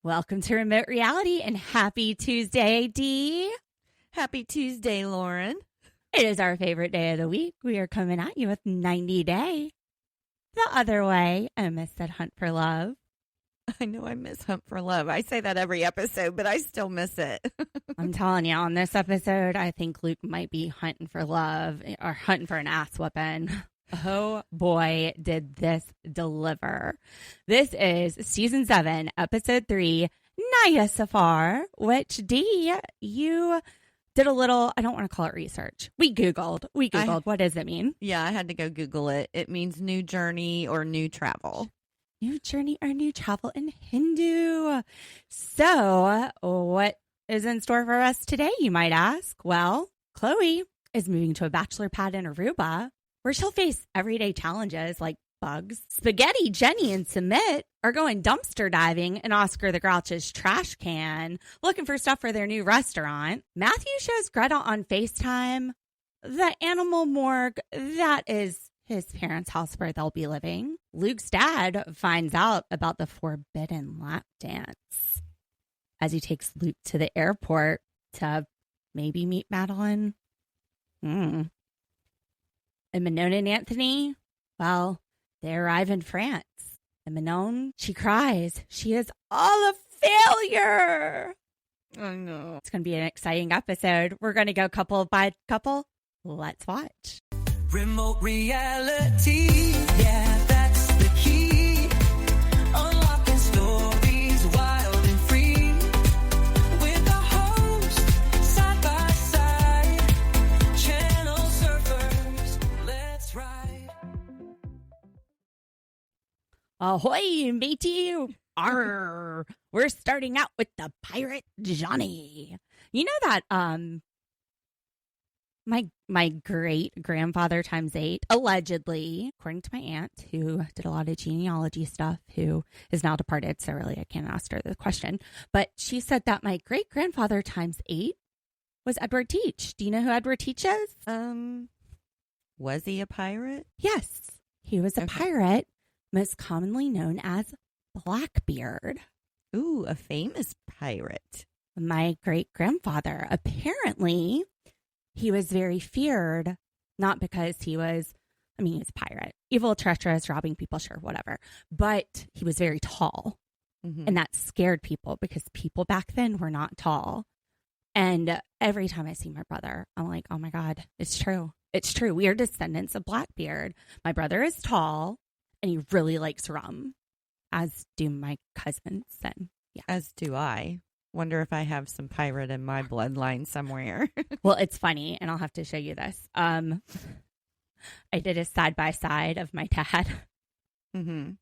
Welcome to Remote Reality and happy Tuesday, Dee. Happy Tuesday, Lauren. It is our favorite day of the week. We are coming at you with 90 Day. The other way, I miss that Hunt for Love. I know I miss Hunt for Love. I say that every episode, but I still miss it. I'm telling you, on this episode, I think Luke might be hunting for love or hunting for an ass whooping. Oh boy, did this deliver. This is season 7, episode 3, Naya Safar, which Dee, you did a little, I don't want to call it research. We Googled. What does it mean? Yeah, I had to go Google it. It means new journey or new travel. New journey or new travel in Hindu. So what is in store for us today, you might ask? Well, Chloe is moving to a bachelor pad in Aruba, where she'll face everyday challenges like bugs. Spaghetti, Jenny, and Sumit are going dumpster diving in Oscar the Grouch's trash can, looking for stuff for their new restaurant. Matthew shows Greta on FaceTime the animal morgue that is his parents' house where they'll be living. Luke's dad finds out about the forbidden lap dance as he takes Luke to the airport to maybe meet Madeline. And Minone and Anthony, well, they arrive in France. And Manon, she cries. She is all a failure. I know. It's going to be an exciting episode. We're going to go couple by couple. Let's watch. Remote reality, yeah, that's the key. Unlocking stories wild and free. With the host, side by side. Channel surfers, let's ride. Ahoy, matey. Arr. We're starting out with the pirate Johnny. You know that my great grandfather times 8, allegedly, according to my aunt, who did a lot of genealogy stuff, who is now departed, so really I can't ask her the question. But she said that my great grandfather times 8 was Edward Teach. Do you know who Edward Teach is? Was he a pirate? Yes, he was a pirate, most commonly known as Blackbeard. Ooh, a famous pirate. My great grandfather, apparently, he was very feared, not because he was a pirate, evil, treacherous, robbing people, sure, whatever. But he was very tall. Mm-hmm. And that scared people because people back then were not tall. And every time I see my brother, I'm like, oh my God, it's true. It's true. We are descendants of Blackbeard. My brother is tall and he really likes rum, as do my cousins. And yeah. As do I. Wonder if I have some pirate in my bloodline somewhere. Well, it's funny, and I'll have to show you this. I did a side-by-side of my dad in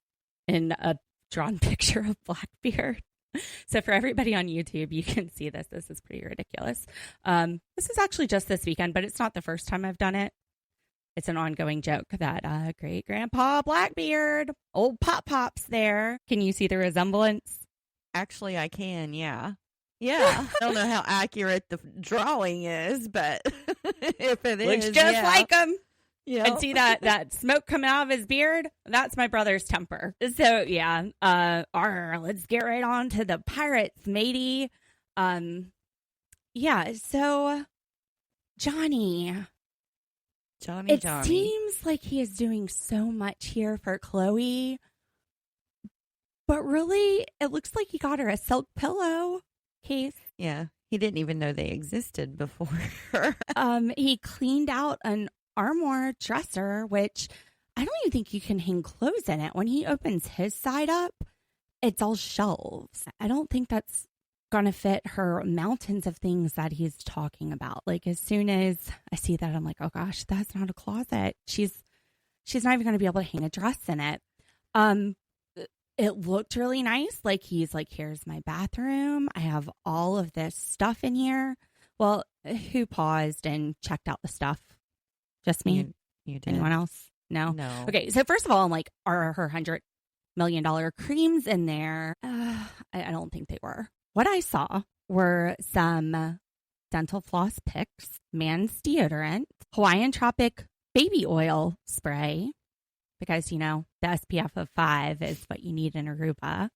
a drawn picture of Blackbeard. So for everybody on YouTube, you can see this. This is pretty ridiculous. This is actually just this weekend, but it's not the first time I've done it. It's an ongoing joke that great-grandpa Blackbeard, old Pop-Pop's there. Can you see the resemblance? Actually, I can, yeah. Yeah. I don't know how accurate the drawing is, but if it Looks is, just like him. Yeah. And see that smoke coming out of his beard? That's my brother's temper. So, yeah. Let's get right on to the pirates, matey. Yeah, so Johnny. It seems like he is doing so much here for Chloe. But really, it looks like he got her a silk pillow case. Yeah, he didn't even know they existed before. He cleaned out an armoire dresser, which I don't even think you can hang clothes in it. When he opens his side up, it's all shelves. I don't think that's going to fit her mountains of things that he's talking about. Like, as soon as I see that, I'm like, oh gosh, that's not a closet. She's not even going to be able to hang a dress in it. It looked really nice. Like, he's like, here's my bathroom. I have all of this stuff in here. Well, who paused and checked out the stuff? Just me? You did. Anyone else? No? No. Okay, so first of all, I'm like, are her $100 million creams in there? I don't think they were. What I saw were some dental floss picks, man's deodorant, Hawaiian Tropic baby oil spray, because, you know, the SPF of 5 is what you need in Aruba.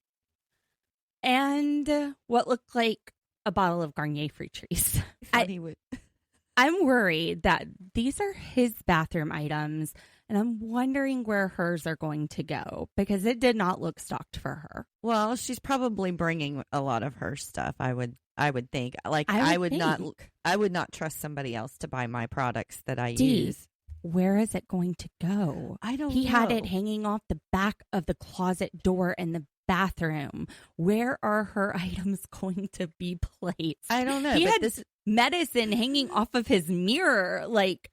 and what looked like a bottle of Garnier fruit trees. He would. I'm worried that these are his bathroom items, and I'm wondering where hers are going to go because it did not look stocked for her. Well, she's probably bringing a lot of her stuff. I would think. Like I would not trust somebody else to buy my products that I use. Where is it going to go? I don't know. He had it hanging off the back of the closet door in the bathroom. Where are her items going to be placed? I don't know. He but had medicine hanging off of his mirror, like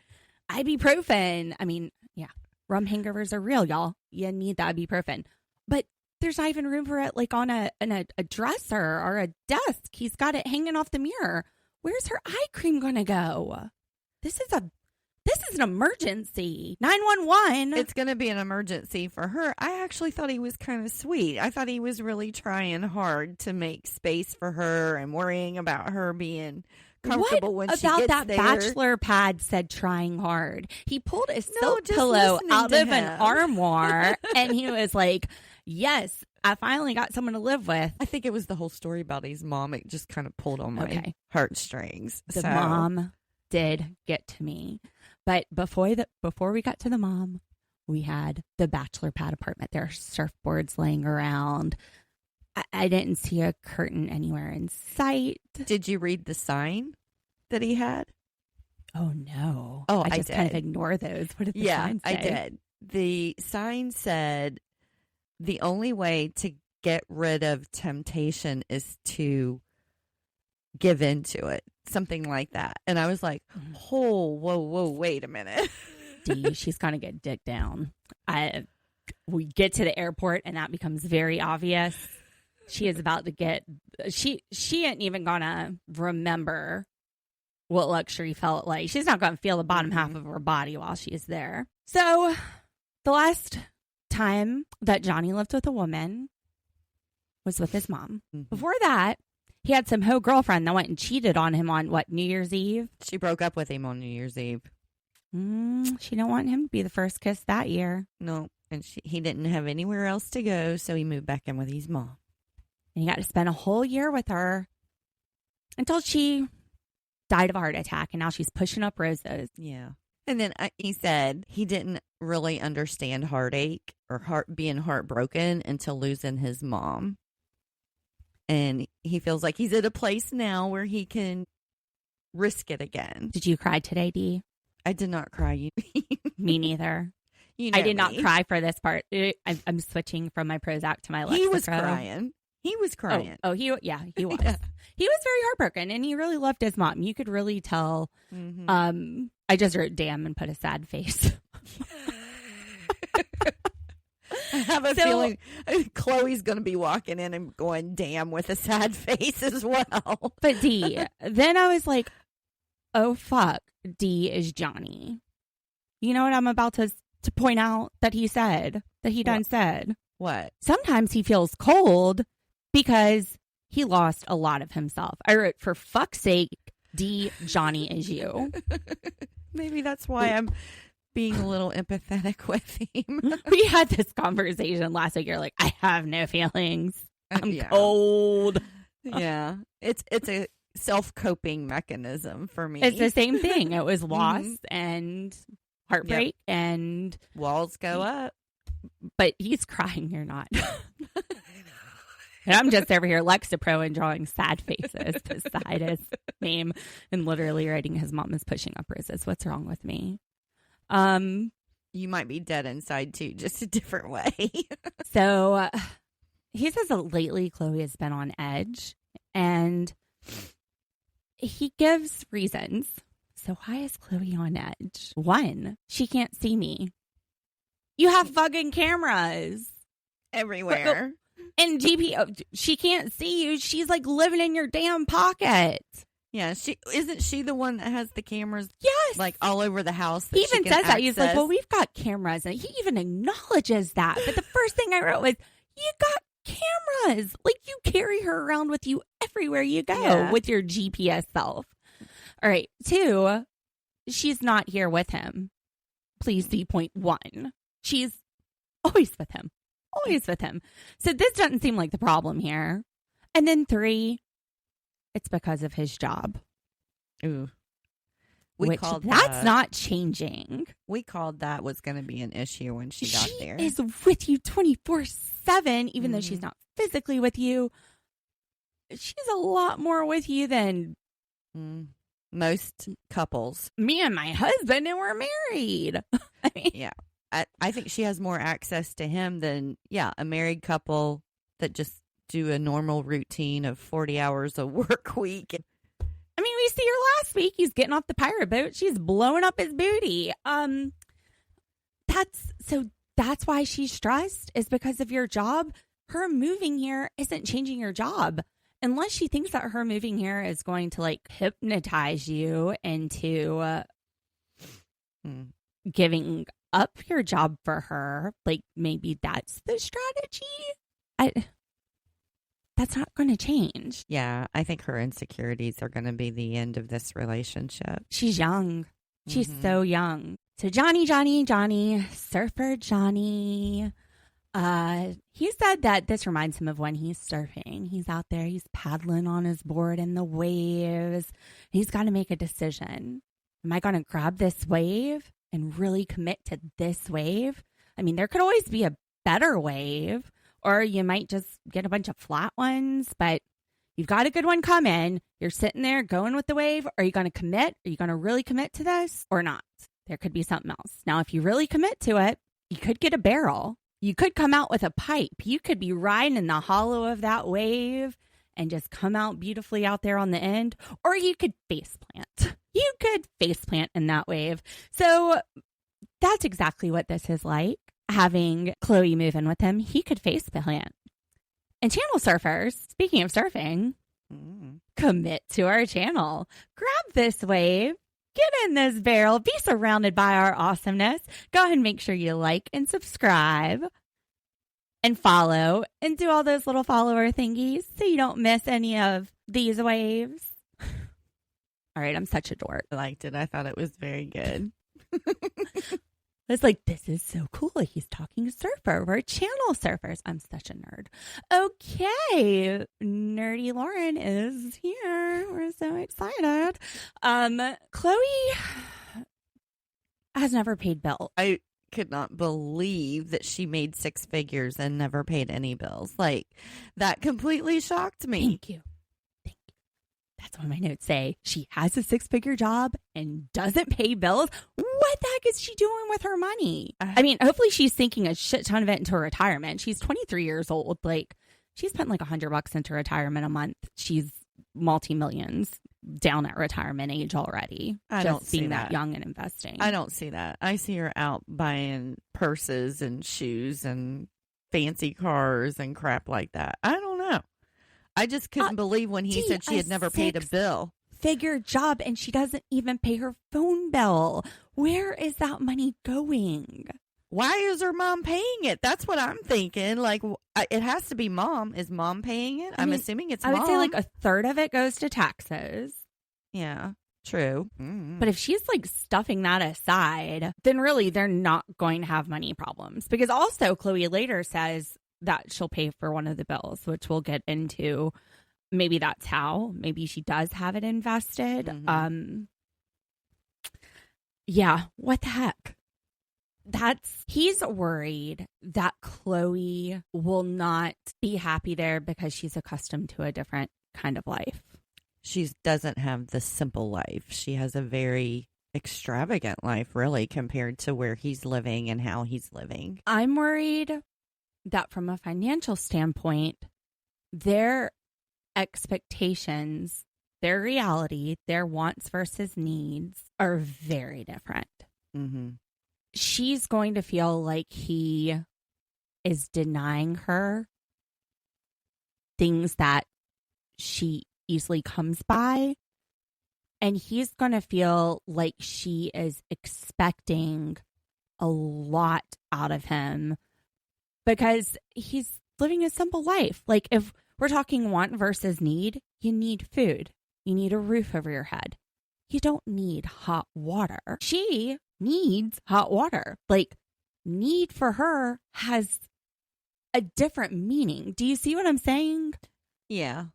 ibuprofen. I mean, yeah, rum hangovers are real, y'all. You need that ibuprofen. But there's not even room for it, like on a dresser or a desk. He's got it hanging off the mirror. Where's her eye cream going to go? This is an emergency. 911. It's going to be an emergency for her. I actually thought he was kind of sweet. I thought he was really trying hard to make space for her and worrying about her being comfortable when she gets that there. Bachelor pad said trying hard? He pulled a silk pillow out of an armoire and he was like, yes, I finally got someone to live with. I think it was the whole story about his mom. It just kind of pulled on my heartstrings. The mom did get to me. But before we got to the mom, we had the Bachelor pad apartment. There are surfboards laying around. I didn't see a curtain anywhere in sight. Did you read the sign that he had? Oh, no. Oh, I just kind of ignore those. What did the sign say? I did. The sign said, the only way to get rid of temptation is to give into it. Something like that. And I was like, oh, whoa, wait a minute. D, she's going to get dicked down. We get to the airport and that becomes very obvious. She is about to get, she ain't even going to remember what luxury felt like. She's not going to feel the bottom half of her body while she's there. So the last time that Johnny lived with a woman was with his mom. Before that, he had some hoe girlfriend that went and cheated on him on, New Year's Eve? She broke up with him on New Year's Eve. She didn't want him to be the first kiss that year. No, and he didn't have anywhere else to go, so he moved back in with his mom. And he got to spend a whole year with her until she died of a heart attack, and now she's pushing up roses. Yeah. And then he said he didn't really understand heartache or being heartbroken until losing his mom. And he feels like he's at a place now where he can risk it again. Did you cry today, Dee? I did not cry. Me neither. You know I did not me. cry for this part. I'm switching from my Prozac to my Lexapro. He was crying. He was crying. He was. Yeah. He was very heartbroken, and he really loved his mom. You could really tell. I just wrote "damn" and put a sad face. I have a feeling Chloe's going to be walking in and going, damn, with a sad face as well. But D, then I was like, oh, fuck, D is Johnny. You know what I'm about to point out that he said, that he done said? What? Sometimes he feels cold because he lost a lot of himself. I wrote, for fuck's sake, D, Johnny is you. Maybe that's why I'm being a little empathetic with him. We had this conversation last week. You're like, I have no feelings. I'm cold. Yeah. It's a self-coping mechanism for me. It's the same thing. It was loss and heartbreak and walls go up. But he's crying. You're not. And I'm just over here Lexapro and drawing sad faces beside his name and literally writing his mom is pushing up roses. What's wrong with me? You might be dead inside too, just a different way. So he says that lately Chloe has been on edge and he gives reasons. So why is Chloe on edge? 1, she can't see me. You have fucking cameras everywhere. And she can't see you. She's like living in your damn pocket. Yeah, isn't she the one that has the cameras? Yes, like all over the house. He even says that. He's like, "Well, we've got cameras," and he even acknowledges that. But the first thing I wrote was, "You got cameras. Like you carry her around with you everywhere you go with your GPS self." All right, 2, she's not here with him. Please see point 1. She's always with him. Always with him. So this doesn't seem like the problem here. And then 3, it's because of his job. Ooh. That's not changing. We called that was going to be an issue when she got there. She is with you 24/7, even though she's not physically with you. She's a lot more with you than most couples. Me and my husband, and we're married. I mean, yeah. I think she has more access to him than, a married couple that just do a normal routine of 40 hours a work week. I mean, we see her last week. He's getting off the pirate boat. She's blowing up his booty. That's why she's stressed, is because of your job. Her moving here isn't changing your job. Unless she thinks that her moving here is going to like hypnotize you into giving up your job for her. Like maybe that's the strategy. That's not going to change. Yeah, I think her insecurities are going to be the end of this relationship. She's young. She's so young. So Johnny, surfer Johnny. He said that this reminds him of when he's surfing. He's out there, he's paddling on his board in the waves. He's got to make a decision. Am I going to grab this wave and really commit to this wave? I mean, there could always be a better wave. Or you might just get a bunch of flat ones, but you've got a good one coming. You're sitting there going with the wave. Are you going to commit? Are you going to really commit to this or not? There could be something else. Now, if you really commit to it, you could get a barrel. You could come out with a pipe. You could be riding in the hollow of that wave and just come out beautifully out there on the end. Or you could face plant. You could face plant in that wave. So that's exactly what this is like. Having Chloe move in with him, he could face plant. And channel surfers, speaking of surfing, commit to our channel. Grab this wave, get in this barrel, be surrounded by our awesomeness. Go ahead and make sure you like and subscribe and follow and do all those little follower thingies so you don't miss any of these waves. All right, I'm such a dork. I liked it. I thought it was very good. It's like, this is so cool. He's talking surfer. We're channel surfers. I'm such a nerd. Okay. Nerdy Lauren is here. We're so excited. Chloe has never paid bills. I could not believe that she made 6 figures and never paid any bills. Like, that completely shocked me. Thank you. That's what my notes say. She has a 6-figure job and doesn't pay bills. What the heck is she doing with her money? I mean, hopefully she's sinking a shit ton of it into retirement. She's 23 years old. Like, she spent like $100 into retirement a month. She's multi-millions down at retirement age already. I don't see being that young and investing. I don't see that. I see her out buying purses and shoes and fancy cars and crap like that. I don't know. I just couldn't believe when he said she had never paid a bill. Figure job and she doesn't even pay her phone bill. Where is that money going? Why is her mom paying it? That's what I'm thinking. Like, it has to be mom. Is mom paying it? I'm assuming it's mom. I would say like a third of it goes to taxes. Yeah, true. Mm-hmm. But if she's like stuffing that aside, then really they're not going to have money problems. Because also Chloe later says that she'll pay for one of the bills, which we'll get into. Maybe that's how. Maybe she does have it invested. Mm-hmm. Yeah, what the heck? He's worried that Chloe will not be happy there because she's accustomed to a different kind of life. She doesn't have the simple life. She has a very extravagant life, really, compared to where he's living and how he's living. I'm worried that from a financial standpoint, their expectations, their reality, their wants versus needs are very different. Mm-hmm. She's going to feel like he is denying her things that she easily comes by. And he's going to feel like she is expecting a lot out of him because he's living a simple life. Like, if we're talking want versus need, you need food. You need a roof over your head. You don't need hot water. She needs hot water. Like, need for her has a different meaning. Do you see what I'm saying? Yeah.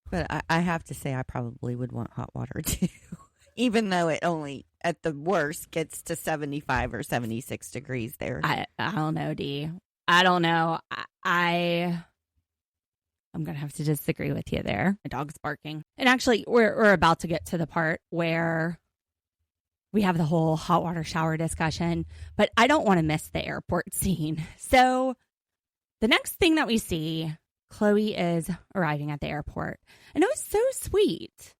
But I have to say, I probably would want hot water too. Even though it only, at the worst, gets to 75 or 76 degrees there. I don't know, Dee. I don't know. I'm going to have to disagree with you there. My dog's barking. And actually, we're about to get to the part where we have the whole hot water shower discussion, but I don't want to miss the airport scene. So the next thing that we see, Chloe is arriving at the airport. And it was so sweet.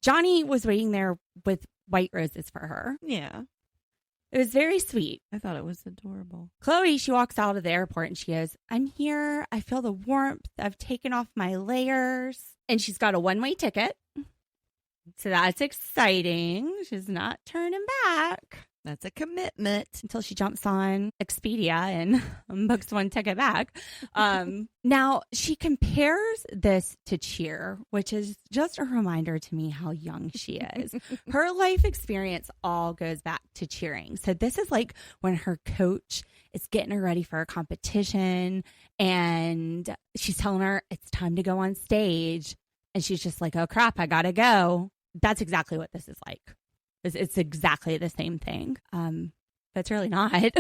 Johnny was waiting there with white roses for her. Yeah. It was very sweet. I thought it was adorable. Chloe, she walks out of the airport and she goes, I'm here. I feel the warmth. I've taken off my layers. And she's got a one-way ticket. So that's exciting. She's not turning back. That's a commitment. Until she jumps on Expedia and books one ticket back. Now, she compares this to cheer, which is just a reminder to me how young she is. Her life experience all goes back to cheering. So this is like when her coach is getting her ready for a competition and she's telling her it's time to go on stage. And she's just like, oh, crap, I got to go. That's exactly what this is like. It's exactly the same thing. But it's really not.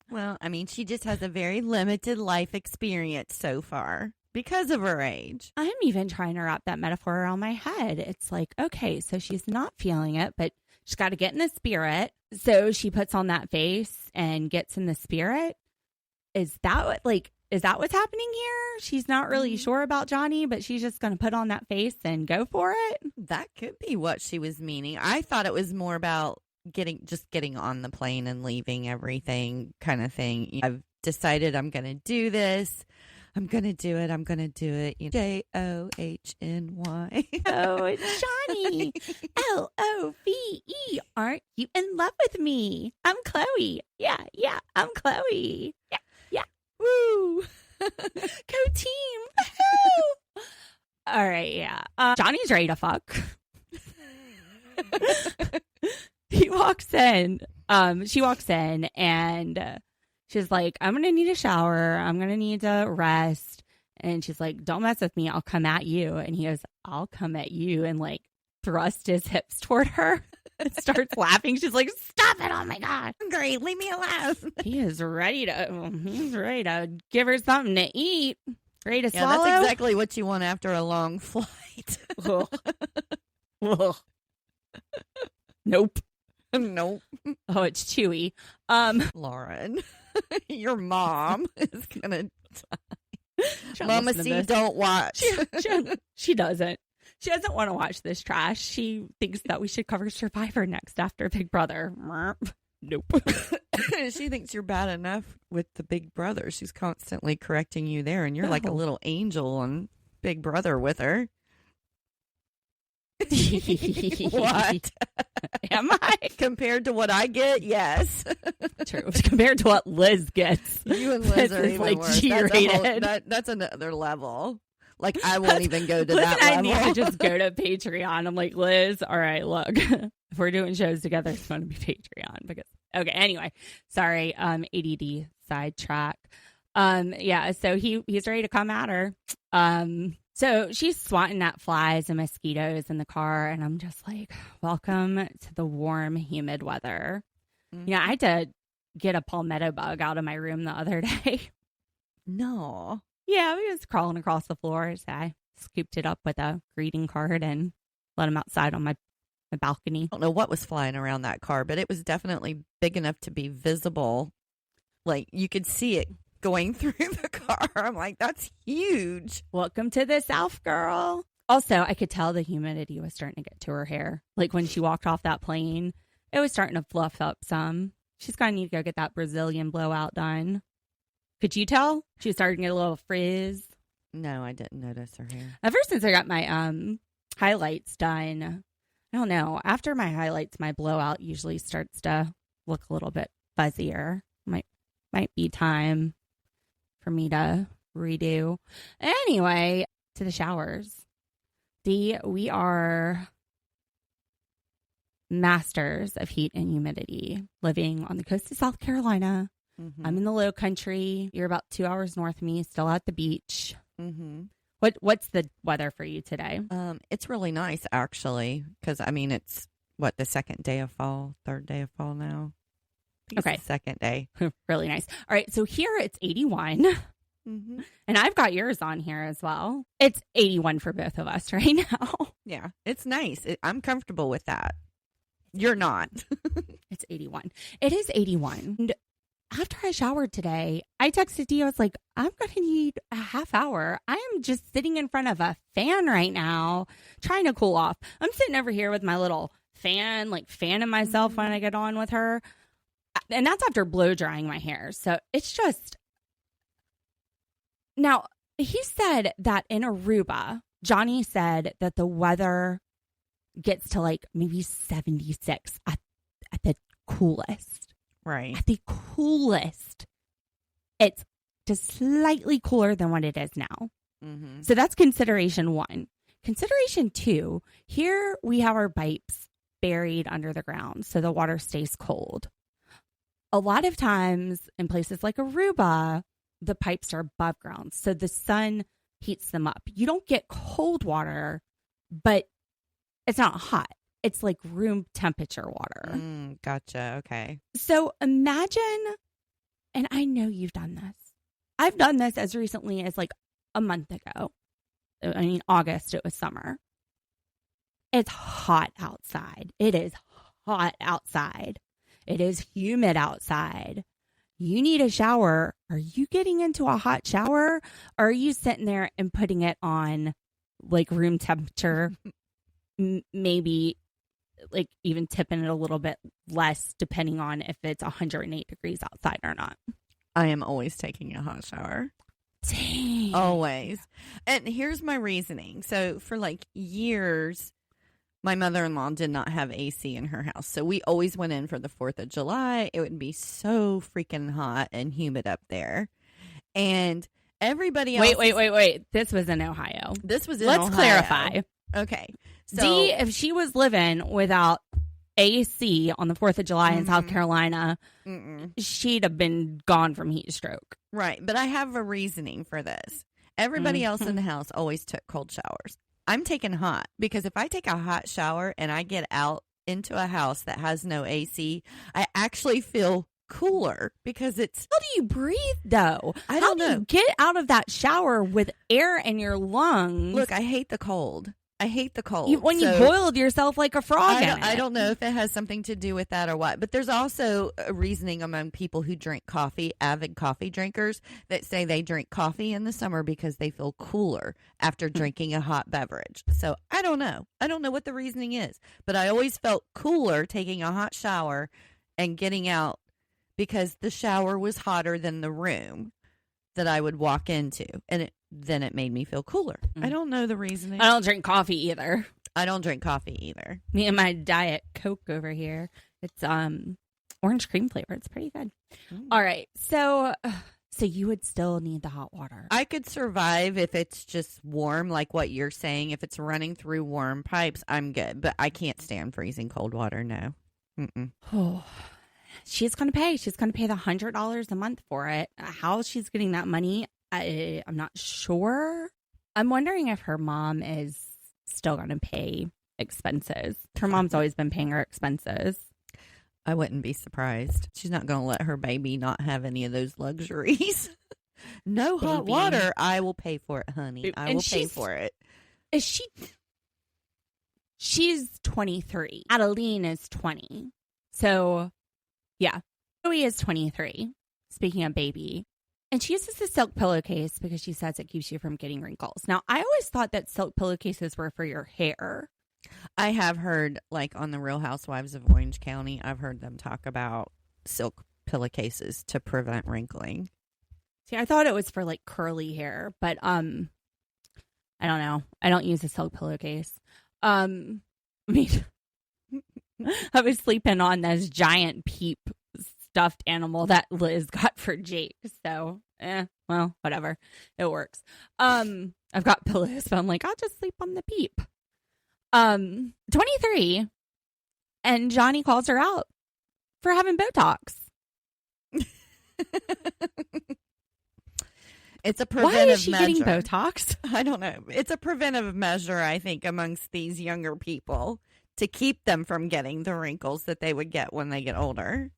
Well, I mean, she just has a very limited life experience so far because of her age. I'm even trying to wrap that metaphor around my head. It's like, okay, so she's not feeling it, but she's got to get in the spirit. So she puts on that face and gets in the spirit. Is that what's happening here? She's not really sure about Johnny, but she's just going to put on that face and go for it. That could be what she was meaning. I thought it was more about getting on the plane and leaving everything kind of thing. I've decided I'm going to do this. I'm going to do it. I'm going to do it. Johny. Oh, it's Johnny. Love. Aren't you in love with me? I'm Chloe. Yeah, I'm Chloe. Yeah. Woo. Go team. Woo. All right, yeah. Johnny's ready to fuck. He walks in. She walks in and she's like, I'm going to need a shower. I'm going to need to rest. And she's like, don't mess with me. I'll come at you. And he goes, I'll come at you. And like thrust his hips toward her and starts laughing. She's like, stop it. Oh my God. Great. Leave me alone. He's ready to give her something to eat. Ready to swallow. That's exactly what you want after a long flight. Nope. Nope. Oh, it's chewy. Lauren, your mom is gonna die. Mama, see, don't watch. She doesn't. She doesn't want to watch this trash. She thinks that we should cover Survivor next after Big Brother. Nope. She thinks you're bad enough with the Big Brother. She's constantly correcting you there, and you're like a little angel on Big Brother with her. What? Am I? Compared to what I get, yes. True. Compared to what Liz gets. You and Liz are even like worse. G-rated. That's another level. Like, I won't even go to Liz that and level. I need to just go to Patreon. I'm like, Liz, all right, look. If we're doing shows together, it's going to be Patreon. Because okay, anyway. Sorry, ADD sidetrack. Yeah, so he's ready to come at her. So she's swatting at flies and mosquitoes in the car, and I'm just like, welcome to the warm, humid weather. Mm-hmm. Yeah, I had to get a palmetto bug out of my room the other day. No. Yeah, we was crawling across the floor. So I scooped it up with a greeting card and let him outside on my balcony. I don't know what was flying around that car, but it was definitely big enough to be visible. Like, you could see it going through the car. I'm like, that's huge. Welcome to the South, girl. Also, I could tell the humidity was starting to get to her hair. Like when she walked off that plane, it was starting to fluff up some. She's going to need to go get that Brazilian blowout done. Could you tell? She was starting to get a little frizz. No, I didn't notice her hair. Ever since I got my highlights done, I don't know. After my highlights, my blowout usually starts to look a little bit fuzzier. Might be time for me to redo. Anyway, to the showers. We are masters of heat and humidity, living on the coast of South Carolina. Mm-hmm. I'm in the low country. You're about 2 hours north of me, still at the beach. Mm-hmm. What's the weather for you today? It's really nice, actually, because, I mean, it's, what, the second day of fall, third day of fall now? I think it's the second day. Really nice. All right, so here it's 81. Mm-hmm. And I've got yours on here as well. It's 81 for both of us right now. Yeah, it's nice. I'm comfortable with that. You're not. It's 81. It is 81. And after I showered today, I texted you. I was like, I'm going to need a half hour. I am just sitting in front of a fan right now, trying to cool off. I'm sitting over here with my little fan, like fanning myself when I get on with her. And that's after blow drying my hair. So it's just... Now, he said that in Aruba, Johnny said that the weather gets to like maybe 76 at the coolest. Right. At the coolest. It's just slightly cooler than what it is now. Mm-hmm. So that's consideration 1. Consideration 2, here we have our pipes buried under the ground so the water stays cold. A lot of times in places like Aruba, the pipes are above ground, so the sun heats them up. You don't get cold water, but it's not hot. It's like room temperature water. Gotcha. Okay. So imagine, and I know you've done this. I've done this as recently as like a month ago. I mean, August, it was summer. It's hot outside. It is hot outside. It is humid outside. You need a shower. Are you getting into a hot shower? Or are you sitting there and putting it on like room temperature? Maybe like even tipping it a little bit less depending on if it's 108 degrees outside or not. I am always taking a hot shower. Dang. Always. And here's my reasoning. So for like years, my mother-in-law did not have AC in her house. So we always went in for the 4th of July. It would be so freaking hot and humid up there. And everybody else... Wait. This was in Ohio. This was in Let's Ohio. clarify. Okay. So, D, if she was living without AC on the 4th of July in South Carolina, she'd have been gone from heat stroke. Right. But I have a reasoning for this. Everybody else in the house always took cold showers. I'm taking hot because if I take a hot shower and I get out into a house that has no AC, I actually feel cooler because it's... How do you breathe, though? I don't know. How do you get out of that shower with air in your lungs? Look, I hate the cold. You boiled yourself like a frog in it. I don't know if it has something to do with that or what, but there's also a reasoning among people who drink coffee, avid coffee drinkers, that say they drink coffee in the summer because they feel cooler after drinking a hot beverage. So I don't know. I don't know what the reasoning is, but I always felt cooler taking a hot shower and getting out because the shower was hotter than the room that I would walk into, and then it made me feel cooler. I don't know the reasoning. I don't drink coffee either. I don't drink coffee either. Me and my Diet Coke over here. It's orange cream flavor. It's pretty good. All right. So you would still need the hot water. I could survive if it's just warm, like what you're saying. If it's running through warm pipes, I'm good. But I can't stand freezing cold water, no. Oh, she's going to pay. She's going to pay the $100 a month for it. How she's getting that money, I'm not sure. I'm wondering if her mom is still going to pay expenses. Her mom's always been paying her expenses. I wouldn't be surprised. She's not going to let her baby not have any of those luxuries. No hot water. I will pay for it, honey. I will pay for it. Is she? She's 23. Adeline is 20. So, yeah. Chloe is 23. Speaking of baby. And she uses a silk pillowcase because she says it keeps you from getting wrinkles. Now, I always thought that silk pillowcases were for your hair. I have heard, like on the Real Housewives of Orange County, I've heard them talk about silk pillowcases to prevent wrinkling. See, I thought it was for like curly hair, but I don't know. I don't use a silk pillowcase. I mean, I was sleeping on this giant Peep stuffed animal that Liz got for Jake. So, well, whatever. It works. I've got pillows, but I'm like, I'll just sleep on the Peep. 23, and Johnny calls her out for having Botox. It's a Why preventive is she measure. getting Botox? I don't know. It's a preventive measure, I think, amongst these younger people to keep them from getting the wrinkles that they would get when they get older.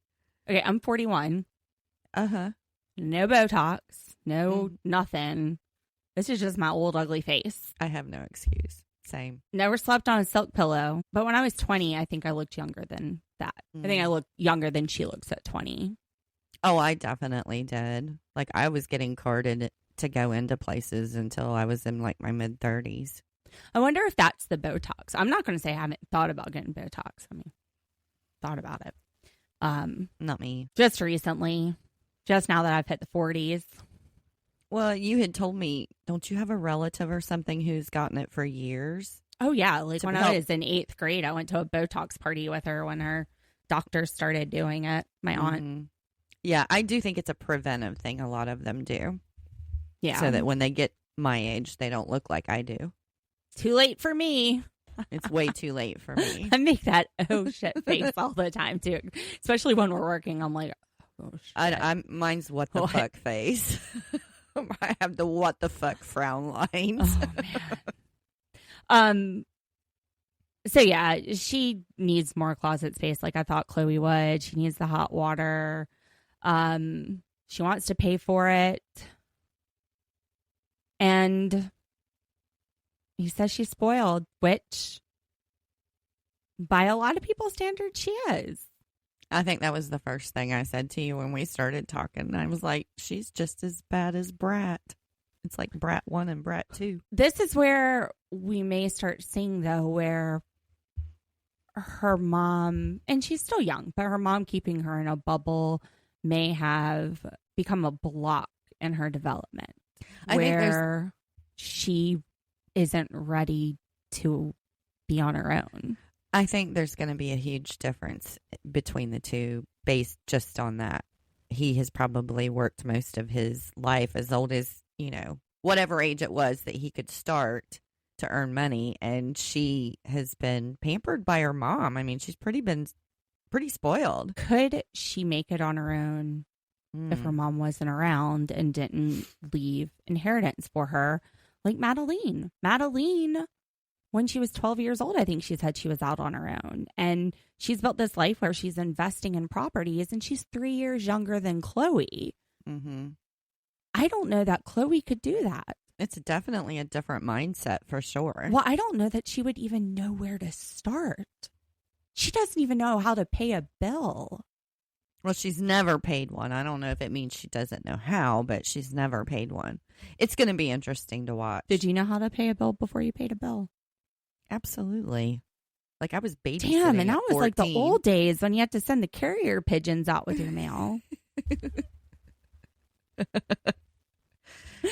Okay, I'm 41. Uh-huh. No Botox. No nothing. This is just my old ugly face. I have no excuse. Same. Never slept on a silk pillow. But when I was 20, I think I looked younger than that. I think I looked younger than she looks at 20. Oh, I definitely did. Like, I was getting carded to go into places until I was in, like, my mid-30s. I wonder if that's the Botox. I'm not going to say I haven't thought about getting Botox. I mean, thought about it. Not me. Just recently. Just now that I've hit the 40s. Well, you had told me, don't you have a relative or something who's gotten it for years? Oh, yeah. Like, when help. I was in 8th grade, I went to a Botox party with her when her doctor started doing it. My aunt. Mm-hmm. Yeah, I do think it's a preventive thing. A lot of them do. Yeah. So that when they get my age, they don't look like I do. Too late for me. It's way too late for me. I make that oh shit face all the time too, especially when we're working. I'm like, oh shit. Mine's what the fuck face. I have the what the fuck frown lines. Oh man. So yeah, she needs more closet space, like I thought Chloe would. She needs the hot water. She wants to pay for it, and he says she's spoiled, which by a lot of people's standards, she is. I think that was the first thing I said to you when we started talking. I was like, she's just as bad as Brat. It's like Brat 1 and Brat 2. This is where we may start seeing, though, where her mom, and she's still young, but her mom keeping her in a bubble may have become a block in her development. I think where she isn't ready to be on her own. I think there's going to be a huge difference between the two based just on that. He has probably worked most of his life as old as, whatever age it was that he could start to earn money. And she has been pampered by her mom. I mean, she's been pretty spoiled. Could she make it on her own if her mom wasn't around and didn't leave inheritance for her? Like Madeline. Madeline, when she was 12 years old, I think she said she was out on her own. And she's built this life where she's investing in properties, and she's 3 years younger than Chloe. Mm-hmm. I don't know that Chloe could do that. It's definitely a different mindset for sure. Well, I don't know that she would even know where to start. She doesn't even know how to pay a bill. Well, she's never paid one. I don't know if it means she doesn't know how, but she's never paid one. It's going to be interesting to watch. Did you know how to pay a bill before you paid a bill? Absolutely. Like, I was babysitting. Damn, and that was 14. like the old days when you had to send the carrier pigeons out with your mail.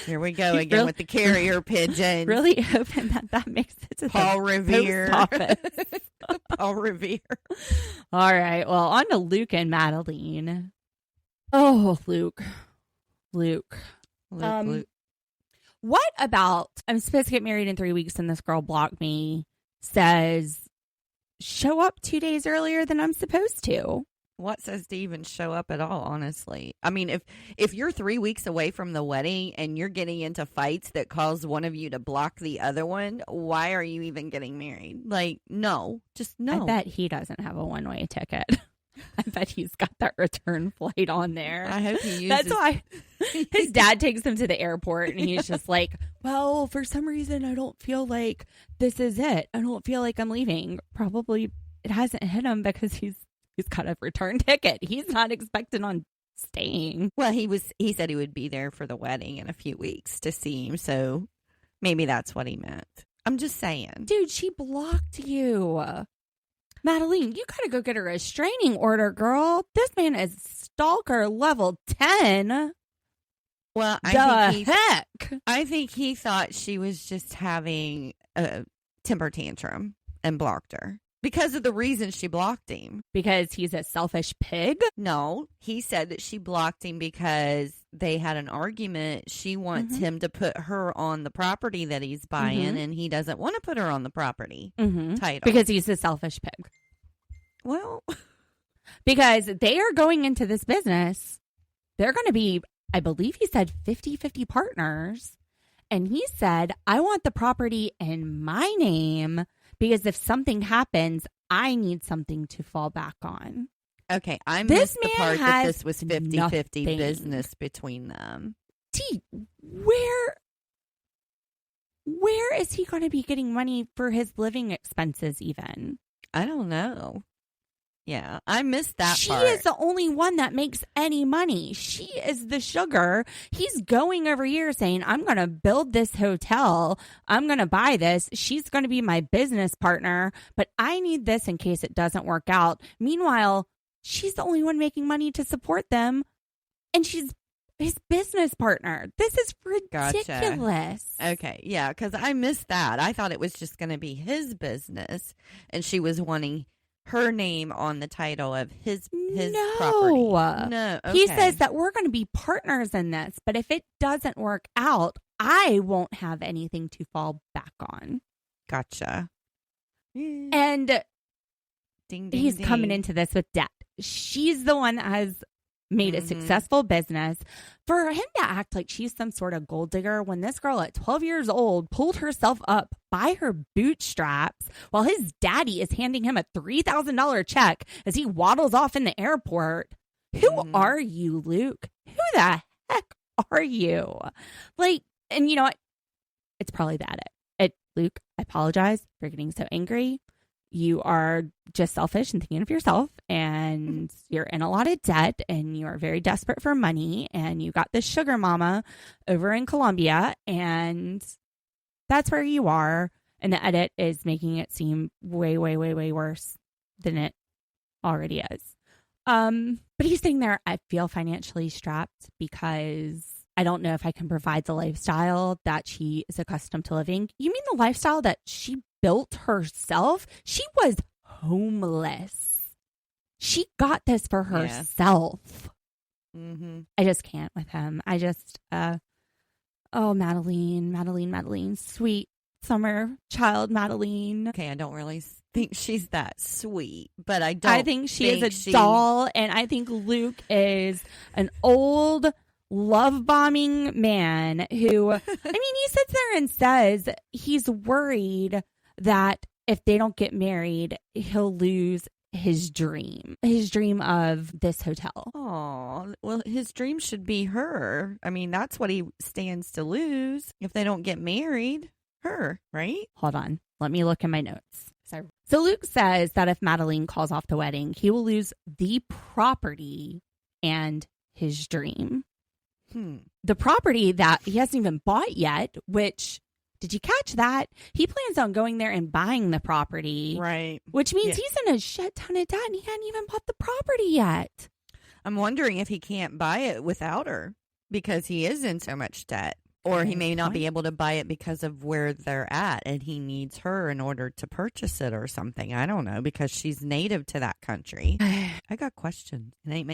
Here we go again with the carrier pigeon. Really hoping that makes it to Paul the Revere. post office. Paul Revere. All right. Well, on to Luke and Madeline. Oh, Luke. Luke. What about, I'm supposed to get married in 3 weeks and this girl blocked me, says, show up 2 days earlier than I'm supposed to. What says to even show up at all, honestly? I mean, if you're 3 weeks away from the wedding and you're getting into fights that cause one of you to block the other one, why are you even getting married? Like, no. Just no. I bet he doesn't have a one-way ticket. I bet he's got that return flight on there. I hope he uses... That's why his dad takes him to the airport and he's just like, well, for some reason, I don't feel like this is it. I don't feel like I'm leaving. Probably it hasn't hit him because he's got a return ticket. He's not expecting on staying. Well, he said he would be there for the wedding in a few weeks to see him. So maybe that's what he meant. I'm just saying. Dude, she blocked you. Madeline, you got to go get a restraining order, girl. This man is stalker level 10. Well, I think he thought she was just having a temper tantrum and blocked her. Because of the reason she blocked him. Because he's a selfish pig? No, he said that she blocked him because they had an argument. She wants him to put her on the property that he's buying, and he doesn't want to put her on the property title. Because he's a selfish pig. Well, because they are going into this business. They're going to be I believe he said 50-50 partners. And he said, I want the property in my name because if something happens, I need something to fall back on. Okay, I This missed the man part that has this was 50-50 nothing. business between them. T, where is he going to be getting money for his living expenses even? I don't know. Yeah, I missed that She part. is the only one that makes any money. She is the sugar. He's going over here saying, I'm going to build this hotel. I'm going to buy this. She's going to be my business partner, but I need this in case it doesn't work out. Meanwhile, she's the only one making money to support them, and she's his business partner. This is ridiculous. Gotcha. Okay, yeah, because I missed that. I thought it was just going to be his business, and she was wanting her name on the title of his property. No, okay. He says that we're going to be partners in this, but if it doesn't work out, I won't have anything to fall back on. Gotcha. And he's coming into this with debt. She's the one that has made a successful business. For him to act like she's some sort of gold digger when this girl at 12 years old pulled herself up by her bootstraps while his daddy is handing him a $3,000 check as he waddles off in the airport. Who are you, Luke? Who the heck are you? Like, and you know what? It's probably the edit. Luke, I apologize for getting so angry. You are just selfish and thinking of yourself, and you're in a lot of debt, and you are very desperate for money, and you got this sugar mama over in Colombia, and that's where you are. And the edit is making it seem way, way, way, way worse than it already is. But he's sitting there, I feel financially strapped because I don't know if I can provide the lifestyle that she is accustomed to living. You mean the lifestyle that she built herself? She was homeless. She got this for herself. Mm-hmm. I just can't with him. I just, Madeline, sweet summer child Madeline. Okay, I don't really think she's that sweet, but I think she is a doll, and I think Luke is an old love bombing man who, I mean, he sits there and says he's worried that if they don't get married, he'll lose his dream of this hotel. Oh, well, his dream should be her. I mean, that's what he stands to lose if they don't get married. Her, right? Hold on. Let me look in my notes. So Luke says that if Madeline calls off the wedding, he will lose the property and his dream. The property that he hasn't even bought yet, which, did you catch that? He plans on going there and buying the property. Right. Which means he's in a shit ton of debt and he hadn't even bought the property yet. I'm wondering if he can't buy it without her because he is in so much debt. Or he may not be able to buy it because of where they're at and he needs her in order to purchase it or something. I don't know, because she's native to that country. I got questions. It ain't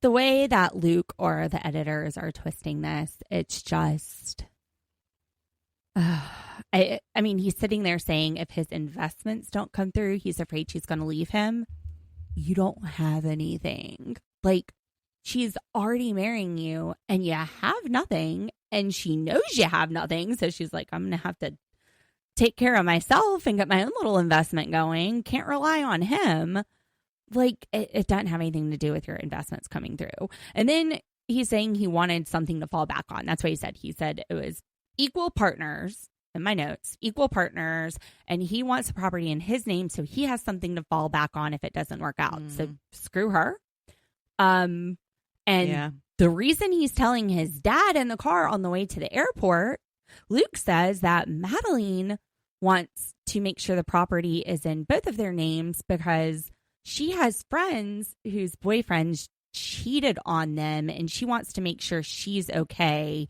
the way that Luke or the editors are twisting this, it's just, I mean, he's sitting there saying if his investments don't come through, he's afraid she's going to leave him. You don't have anything. Like, she's already marrying you and you have nothing, and she knows you have nothing. So she's like, I'm going to have to take care of myself and get my own little investment going. Can't rely on him. Like, it doesn't have anything to do with your investments coming through. And then he's saying he wanted something to fall back on. That's what he said. He said it was equal partners, in my notes, equal partners. And he wants the property in his name so he has something to fall back on if it doesn't work out. So screw her. And the reason he's telling his dad in the car on the way to the airport, Luke says that Madeline wants to make sure the property is in both of their names because she has friends whose boyfriends cheated on them, and she wants to make sure she's okay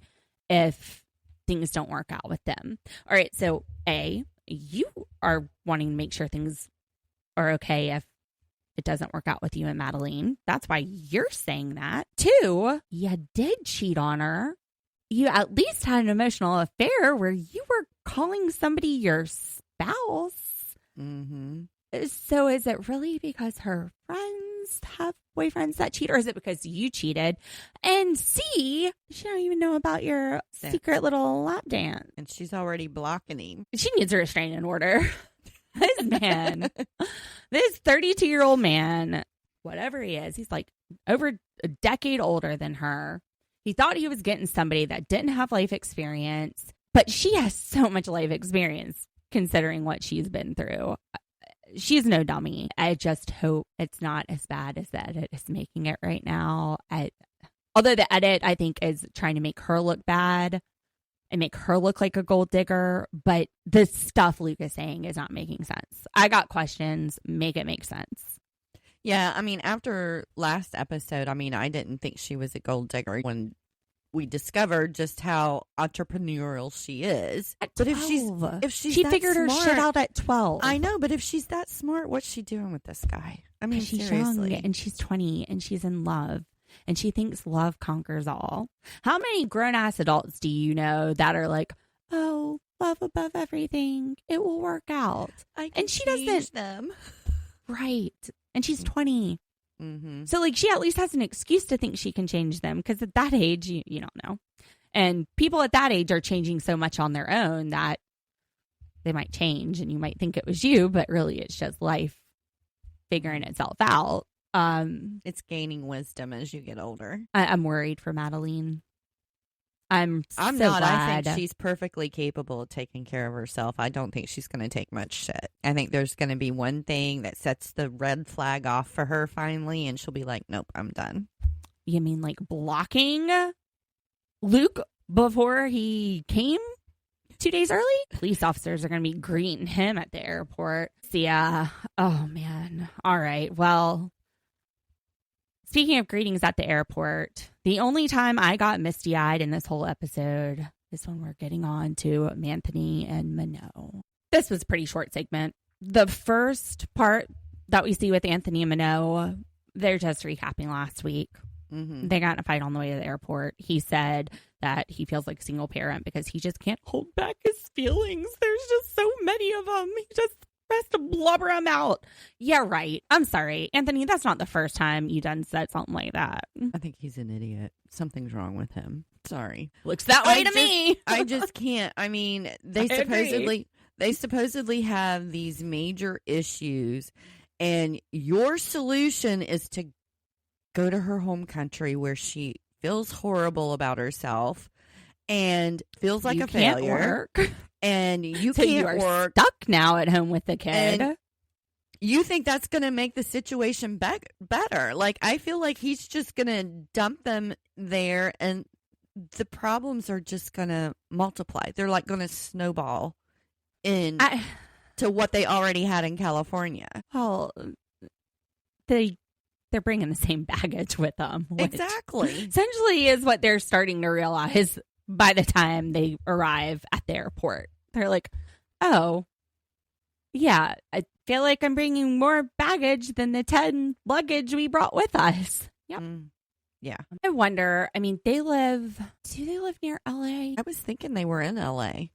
if things don't work out with them. All right, so A, you are wanting to make sure things are okay if it doesn't work out with you and Madeline. That's why you're saying that. 2, you did cheat on her. You at least had an emotional affair where you were calling somebody your spouse. Mm-hmm. So is it really because her friends have boyfriends that cheat, or is it because you cheated? And C, she don't even know about your secret little lap dance. And she's already blocking him. She needs a restraining order. This man, this 32-year-old man, whatever he is, he's like over a decade older than her. He thought he was getting somebody that didn't have life experience, but she has so much life experience considering what she's been through. She's no dummy. I just hope it's not as bad as the edit is making it right now. Although the edit, I think, is trying to make her look bad and make her look like a gold digger. But the stuff Luke is saying is not making sense. I got questions. Make it make sense. Yeah, I mean, after last episode, I mean, I didn't think she was a gold digger when we discovered just how entrepreneurial she is. At but 12. if she's she that figured her smart, shit out at 12. I know, but if she's that smart, what's she doing with this guy? I mean, she's seriously. young and she's 20 and she's in love and she thinks love conquers all. How many grown-ass adults do you know that are like, oh, love above everything, it will work out? And she doesn't them. Right. And she's 20. Mm-hmm. So, like, she at least has an excuse to think she can change them, because at that age, you don't know. And people at that age are changing so much on their own that they might change, and you might think it was you, but really it's just life figuring itself out. It's gaining wisdom as you get older. I'm worried for Madeline. I'm so not. glad. I think she's perfectly capable of taking care of herself. I don't think she's going to take much shit. I think there's going to be one thing that sets the red flag off for her finally, and she'll be like, nope, I'm done. You mean like blocking Luke before he came 2 days early? Police officers are going to be greeting him at the airport. So, yeah. Oh, man. All right. Well, speaking of greetings at the airport, the only time I got misty-eyed in this whole episode is when we're getting on to Anthony and Minone. This was a pretty short segment. The first part that we see with Anthony and Minone, they're just recapping last week. Mm-hmm. They got in a fight on the way to the airport. He said that he feels like a single parent because he just can't hold back his feelings. There's just so many of them. He just has to blubber them out. Yeah, right. I'm sorry, Anthony. That's not the first time you done said something like that. I think he's an idiot. Something's wrong with him. Sorry. Looks that way to me. I just can't. I mean, they supposedly have these major issues, and your solution is to go to her home country where she feels horrible about herself and feels like you a can't failure. Work. And you so can't you are work. Stuck now at home with the kid. And you think that's going to make the situation better? Like, I feel like he's just going to dump them there, and the problems are just going to multiply. They're like going to snowball to what they already had in California. Well, they're bringing the same baggage with them. Exactly. Essentially is what they're starting to realize by the time they arrive at the airport. They're like, oh, yeah, I feel like I'm bringing more baggage than the 10 luggage we brought with us. Yep. Yeah. I wonder, I mean, do they live near LA? I was thinking they were in LA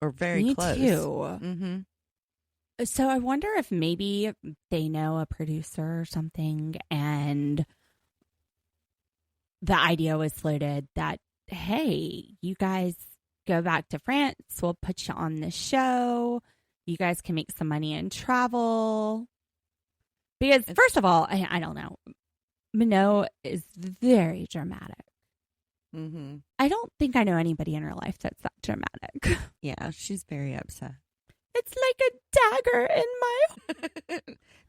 or very Me close. too. Mm-hmm. So I wonder if maybe they know a producer or something, and the idea was floated that, hey, you guys go back to France, we'll put you on the show. You guys can make some money and travel. Because first of all, I don't know. Minone is very dramatic. Mm-hmm. I don't think I know anybody in her life that's that dramatic. Yeah, she's very upset. It's like a dagger in my...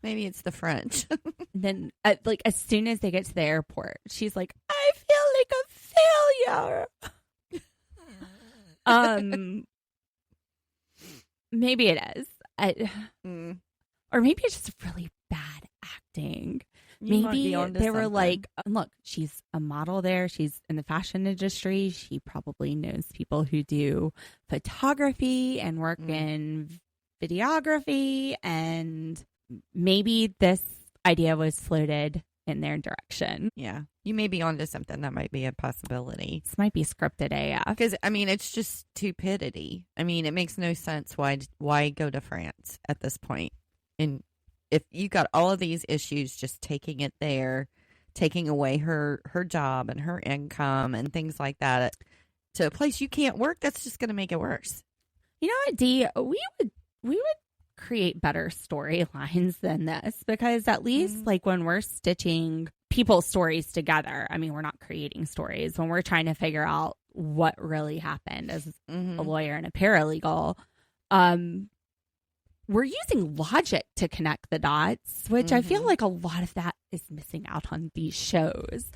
Maybe it's the French. Then, like, as soon as they get to the airport, she's like, I feel like a failure. Maybe it is. Or maybe it's just really bad acting. Maybe they were like, look, she's a model there. She's in the fashion industry. She probably knows people who do photography and work in videography. And maybe this idea was floated in their direction. Yeah. You may be onto something. That might be a possibility. This might be scripted AF. Because, I mean, it's just stupidity. I mean, it makes no sense. Why go to France at this point in if you got all of these issues, just taking it there, taking away her job and her income and things like that to a place you can't work, that's just going to make it worse. You know what, Dee? We would create better storylines than this, because at least like when we're stitching people's stories together, I mean, we're not creating stories. When we're trying to figure out what really happened as a lawyer and a paralegal, we're using logic to connect the dots, which I feel like a lot of that is missing out on these shows.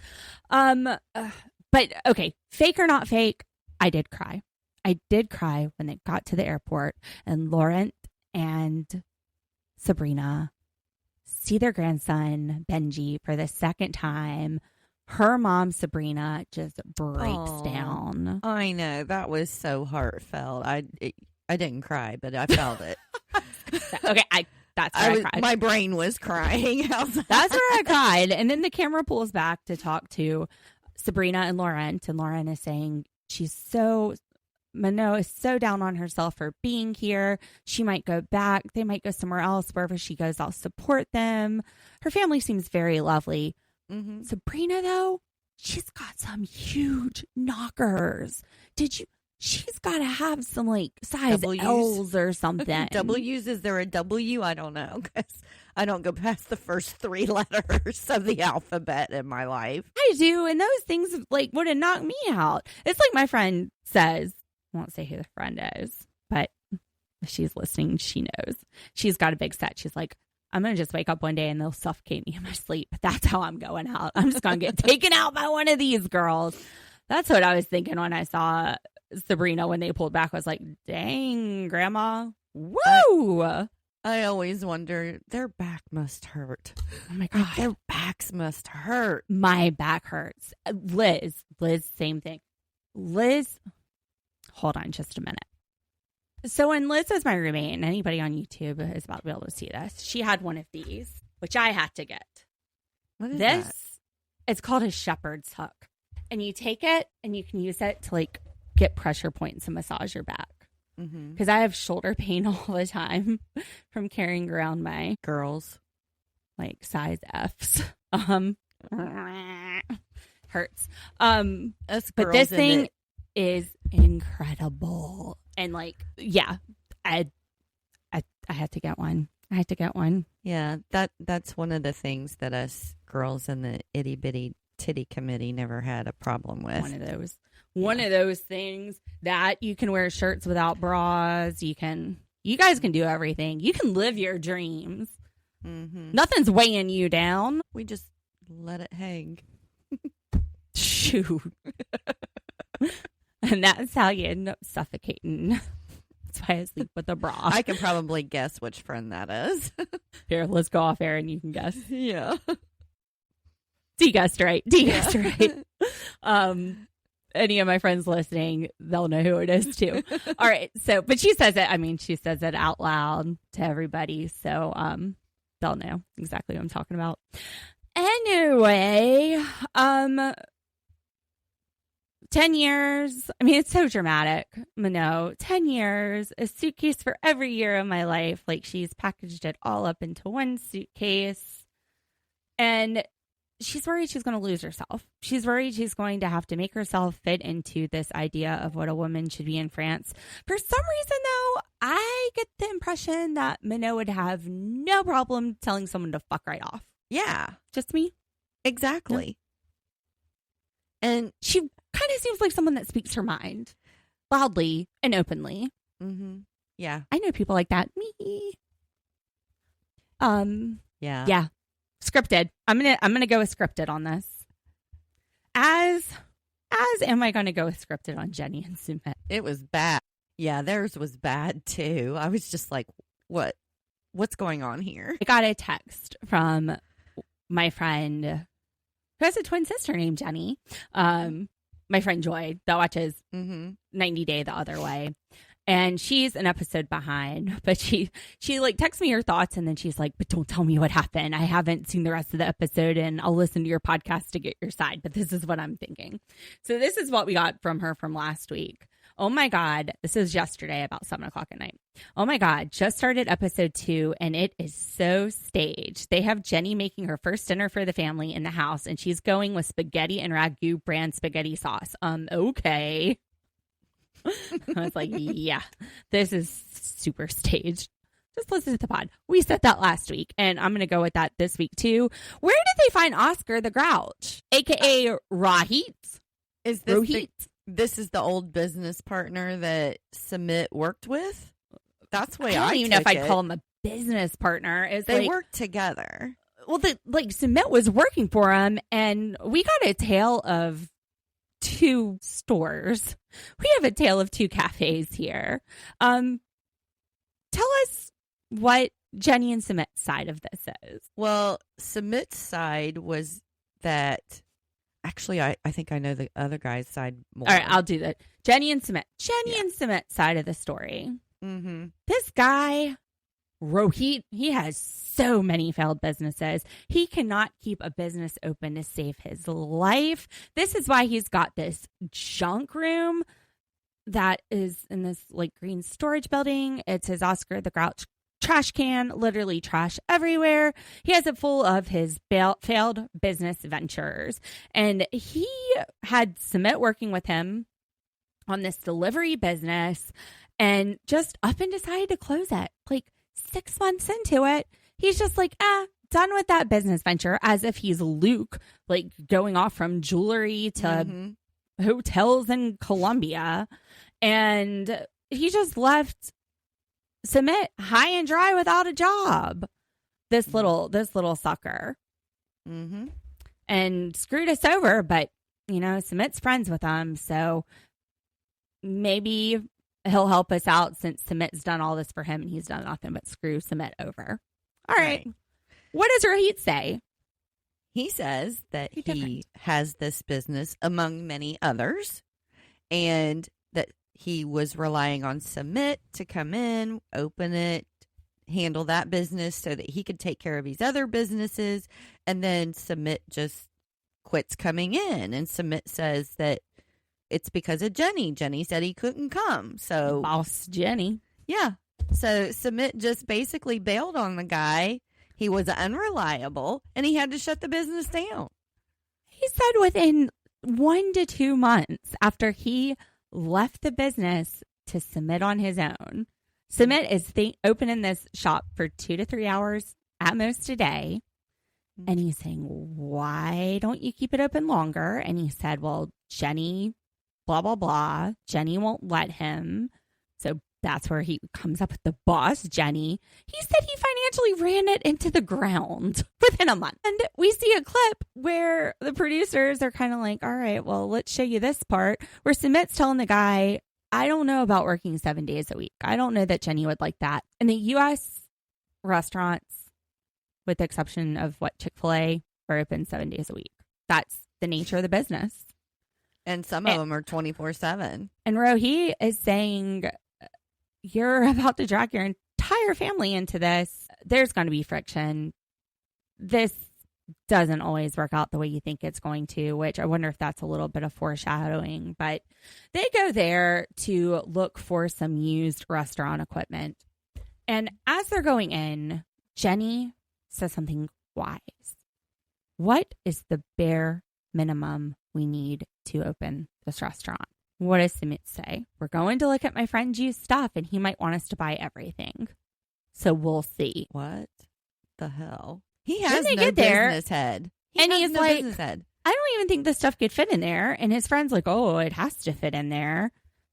But okay, fake or not fake, I did cry. I did cry when they got to the airport and Laurent and Sabrina see their grandson, Benji, for the second time. Her mom, Sabrina, just breaks down. I know. That was so heartfelt. I didn't cry, but I felt it. Okay, that's where I cried. My brain was crying. That's where I cried. And then the camera pulls back to talk to Sabrina and Laurent. And Laurent is saying Minone is so down on herself for being here. She might go back. They might go somewhere else. Wherever she goes, I'll support them. Her family seems very lovely. Sabrina, though, she's got some huge knockers. She's got to have some like size W's. L's or something. W's, is there a W? I don't know, because I don't go past the first 3 letters of the alphabet in my life. I do, and those things like would have knocked me out. It's like my friend says, I won't say who the friend is, but if she's listening, she knows. She's got a big set. She's like, I'm going to just wake up one day and they'll suffocate me in my sleep. That's how I'm going out. I'm just going to get taken out by one of these girls. That's what I was thinking when I saw Sabrina when they pulled back. I was like, dang, Grandma. Woo! I always wonder, their back must hurt. Oh my God. Their backs must hurt. My back hurts. Liz, same thing. Liz, hold on just a minute. So when Liz was my roommate, and anybody on YouTube is about to be able to see this, she had one of these, which I had to get. What is this? that? It's called a shepherd's hook. And you take it and you can use it to like get pressure points and massage your back. Because I have shoulder pain all the time from carrying around my girls, like size Fs. Hurts. But this thing is incredible. And like, yeah, I had to get one. Yeah, that's one of the things that us girls in the itty bitty titty committee never had a problem with. One of those things that you can wear shirts without bras. You guys can do everything. You can live your dreams. Nothing's weighing you down. We just let it hang. Shoot. And that's how you end up suffocating. That's why I sleep with a bra. I can probably guess which friend that is. Here, let's go off air and you can guess. Yeah. D guessed right. Any of my friends listening, they'll know who it is too. All right. So, but she says it out loud to everybody. So, they'll know exactly what I'm talking about. Anyway, 10 years. I mean, it's so dramatic. Minone, 10 years, a suitcase for every year of my life. Like she's packaged it all up into one suitcase. And she's worried she's going to lose herself. She's worried she's going to have to make herself fit into this idea of what a woman should be in France. For some reason, though, I get the impression that Minone would have no problem telling someone to fuck right off. Yeah. Just me? Exactly. Yeah. And she kind of seems like someone that speaks her mind loudly and openly. Yeah. I know people like that. Me. Yeah. Yeah. Scripted. I'm gonna go with scripted on this. As am I gonna go with scripted on Jenny and Sumit? It was bad. Yeah, theirs was bad too. I was just like, what's going on here? I got a text from my friend who has a twin sister named Jenny. My friend Joy that watches 90 Day the Other Way. And she's an episode behind, but she like texts me her thoughts and then she's like, but don't tell me what happened. I haven't seen the rest of the episode and I'll listen to your podcast to get your side, but this is what I'm thinking. So this is what we got from her from last week. Oh my God. This was yesterday about 7 o'clock at night. Oh my God. Just started episode 2 and it is so staged. They have Jenny making her first dinner for the family in the house and she's going with spaghetti and ragu brand spaghetti sauce. Okay. I was like, yeah, this is super staged. Just listen to the pod. We said that last week and I'm going to go with that this week too. Where did they find Oscar the Grouch, a.k.a. Rohit? Is this is the old business partner that Sumit worked with? That's the way I don't even know if took I'd call him a business partner. Is They like, worked together. well, Sumit was working for him, and we got a tale of 2 stores. We have a tale of 2 cafes here. Tell us what Jenny and Sumit's side of this is. Well, Sumit's side was that. Actually, I think I know the other guy's side more. All right, I'll do that. Jenny and Sumit side of the story. Mm-hmm. This guy, Rohit, he has so many failed businesses. He cannot keep a business open to save his life. This is why he's got this junk room that is in this like green storage building. It's his Oscar the Grouch trash can, literally trash everywhere. He has it full of his failed business ventures. And he had Sumit working with him on this delivery business and just up and decided to close it. Like 6 months into it, he's just like, done with that business venture, as if he's Luke, like going off from jewelry to hotels in Colombia. And he just left Sumit high and dry without a job. This little sucker. Mm-hmm. And screwed us over, but Sumit's friends with him, so maybe he'll help us out since Sumit's done all this for him and he's done nothing but screw Sumit over. All right. What does Rohit say? He says that he has this business among many others and that he was relying on Sumit to come in, open it, handle that business so that he could take care of his other businesses. And then Sumit just quits coming in. And Sumit says that it's because of Jenny. Jenny said he couldn't come. So boss Jenny. Yeah. So Sumit just basically bailed on the guy. He was unreliable and he had to shut the business down. He said within 1 to 2 months after he left the business to Sumit on his own. Sumit is opening this shop for 2 to 3 hours at most a day. And he's saying, why don't you keep it open longer? And he said, well, Jenny, blah, blah, blah. Jenny won't let him. So that's where he comes up with the boss, Jenny. He said he financially ran it into the ground within a month. And we see a clip where the producers are kind of like, all right, well, let's show you this part where Sumit's telling the guy, I don't know about working 7 days a week. I don't know that Jenny would like that. In the U.S. restaurants, with the exception of Chick-fil-A, are open 7 days a week. That's the nature of the business. And some of them are 24/7. And Rohit is saying, you're about to drag your entire family into this. There's going to be friction. This doesn't always work out the way you think it's going to, which I wonder if that's a little bit of foreshadowing. But they go there to look for some used restaurant equipment. And as they're going in, Jenny says something wise. What is the bare minimum we need to open this restaurant? What does Sumit say? We're going to look at my friend Ju's stuff and he might want us to buy everything. So we'll see. What the hell? He has no get there, business head. And he's no like, business head. I don't even think this stuff could fit in there. And his friend's like, oh, it has to fit in there.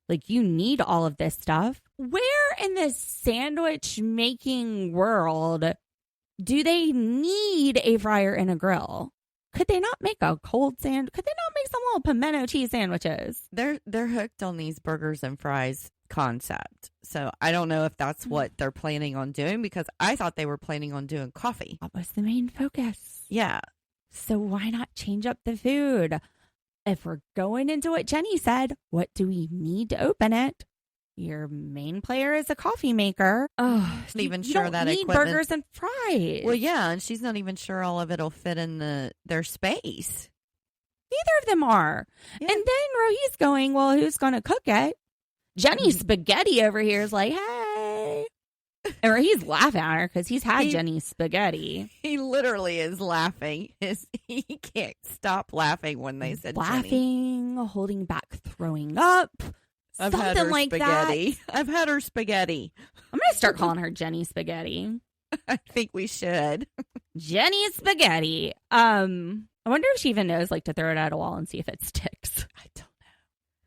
Like, you need all of this stuff. Where in this sandwich making world do they need a fryer and a grill? Could they not make a cold sandwich? Could they not make some little pimento cheese sandwiches? They're hooked on these burgers and fries concept. So I don't know if that's what they're planning on doing, because I thought they were planning on doing coffee. That was the main focus. Yeah. So why not change up the food? If we're going into what Jenny said, what do we need to open it? Your main player is a coffee maker. Oh, not even sure that need equipment. Burgers and fries. Well, yeah, and she's not even sure all of it'll fit in their space. Neither of them are. Yeah. And then Rohit's going, well, who's going to cook it? Jenny Spaghetti over here is like, hey. Or he's laughing at her because he's had Jenny Spaghetti. He literally is laughing. He can't stop laughing when they said laughing, Jenny. Holding back, throwing up. I've something had her like spaghetti. that. I've had her spaghetti. I'm going to start calling her Jenny Spaghetti. I think we should. Jenny Spaghetti. I wonder if she even knows like to throw it at a wall and see if it sticks. I don't know.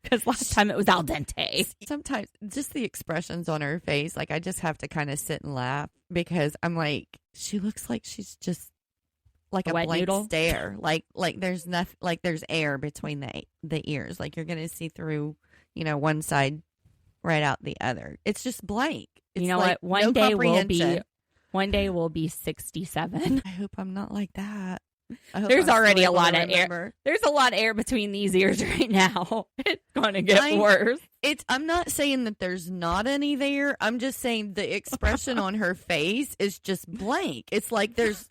Because last time it was al dente. Sometimes just the expressions on her face, like I just have to kind of sit and laugh because I'm like, she looks like she's just like a blank noodle stare. Like there's nothing, like there's air between the ears. Like you're gonna see through, one side right out the other. It's just blank. It's you know like what? One day we'll be 67. I hope I'm not like that. There's already a lot of air. There's a lot of air between these ears right now. It's going to get worse. I'm not saying that there's not any there. I'm just saying the expression on her face is just blank. It's like there's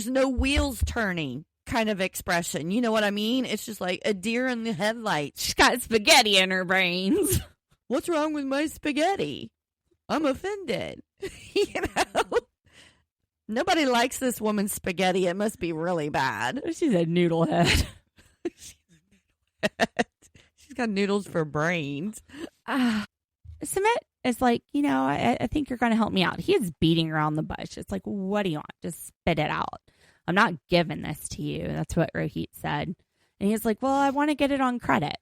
no wheels turning kind of expression. You know what I mean? It's just like a deer in the headlights. She's got spaghetti in her brains. What's wrong with my spaghetti? I'm offended. Nobody likes this woman's spaghetti. It must be really bad. She's a noodle head. She's got noodles for brains. Sumit is like, I think you're going to help me out. He is beating around the bush. It's like, what do you want? Just spit it out. I'm not giving this to you. That's what Rohit said. And he's like, well, I want to get it on credit.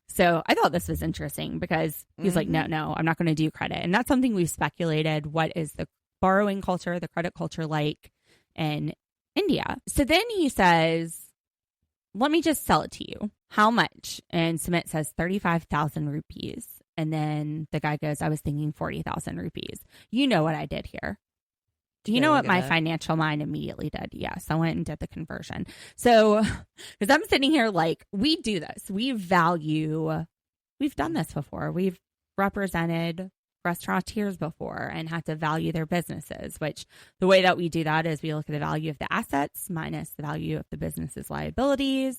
So I thought this was interesting because he's like, no, I'm not going to do credit. And that's something we've speculated. What is the borrowing culture, the credit culture like in India? So then he says, let me just sell it to you. How much? And Sumit says 35,000 rupees. And then the guy goes, I was thinking 40,000 rupees. You know what I did here. Do you know what my financial mind immediately did? Yes, I went and did the conversion. So, because I'm sitting here like, we do this. We've done this before. We've represented restaurateurs before and had to value their businesses, which the way that we do that is we look at the value of the assets minus the value of the business's liabilities.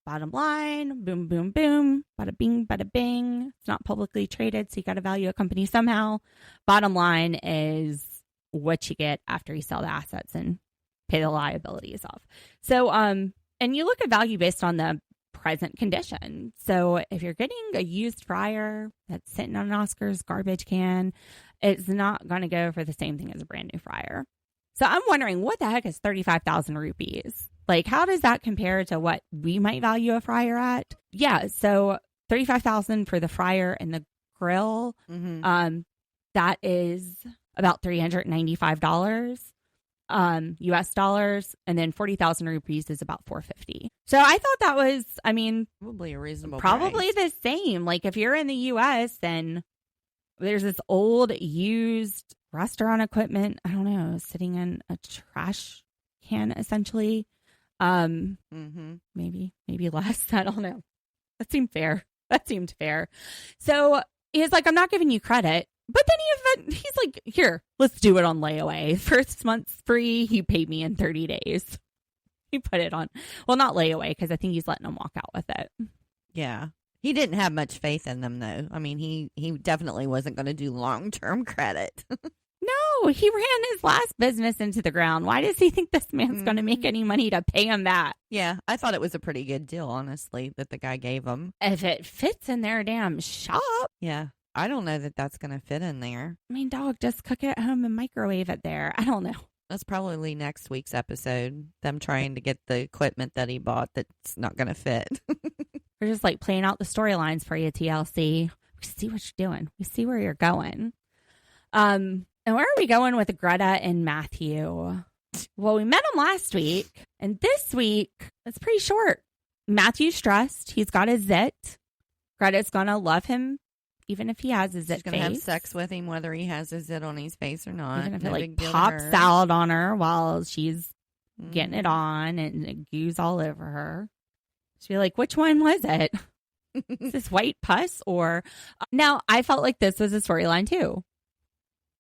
Bottom line, boom, boom, boom, bada bing, bada bing. It's not publicly traded, so you got to value a company somehow. Bottom line is what you get after you sell the assets and pay the liabilities off. So, and you look at value based on the present condition. So if you're getting a used fryer that's sitting on an Oscar's garbage can, it's not going to go for the same thing as a brand new fryer. So I'm wondering, what the heck is 35,000 rupees? Like, how does that compare to what we might value a fryer at? Yeah, so 35,000 for the fryer and the grill. That is about $395 US dollars, and then 40,000 rupees is about $450. So I thought that was, probably a reasonable probably price. The same. Like if you're in the US, then there's this old used restaurant equipment, I don't know, sitting in a trash can essentially. Maybe less. I don't know. That seemed fair. So he's like, I'm not giving you credit. But then he's like, here, let's do it on layaway. First month's free. He paid me in 30 days. He put it on. Well, not layaway, because I think he's letting them walk out with it. Yeah. He didn't have much faith in them, though. He definitely wasn't going to do long-term credit. No, he ran his last business into the ground. Why does he think this man's going to make any money to pay him that? Yeah, I thought it was a pretty good deal, honestly, that the guy gave him. If it fits in their damn shop. Yeah. I don't know that that's going to fit in there. Dog, just cook it at home and microwave it there. I don't know. That's probably next week's episode. Them trying to get the equipment that he bought that's not going to fit. We're just like playing out the storylines for you, TLC. We see what you're doing. We see where you're going. And where are we going with Greta and Matthew? Well, we met them last week. And this week, it's pretty short. Matthew's stressed. He's got a zit. Greta's going to love him. Even if he has his zit face. She's going to have sex with him whether he has his zit on his face or not. Even if it pops out on her while she's getting it on and it goos all over her. She'll be like, which one was it? Is this white pus or... Now, I felt like this was a storyline too.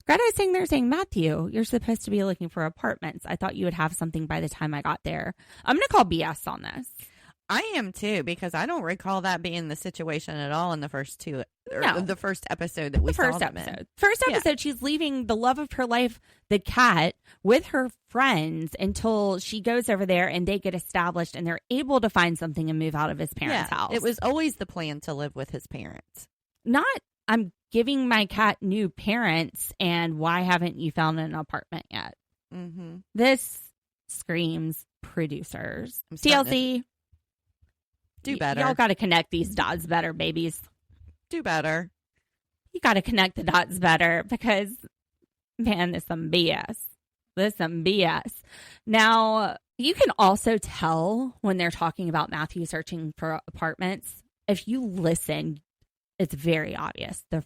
Greta is saying, they're saying, Matthew, you're supposed to be looking for apartments. I thought you would have something by the time I got there. I'm going to call BS on this. I am too, because I don't recall that being the situation at all in the first two Or No. the first episode that we The first saw them in. episode. First Yeah. episode, she's leaving the love of her life, the cat, with her friends until she goes over there and they get established and they're able to find something and move out of his parents' house. It was always the plan to live with his parents. Not, I'm giving my cat new parents, and why haven't you found an apartment yet? Mm-hmm. This screams producers. I'm starting TLC. Do better. Y'all got to connect these dots better, babies. Do better. You got to connect the dots better because, man, this is some BS. This is some BS. Now, you can also tell when they're talking about Matthew searching for apartments. If you listen, it's very obvious. The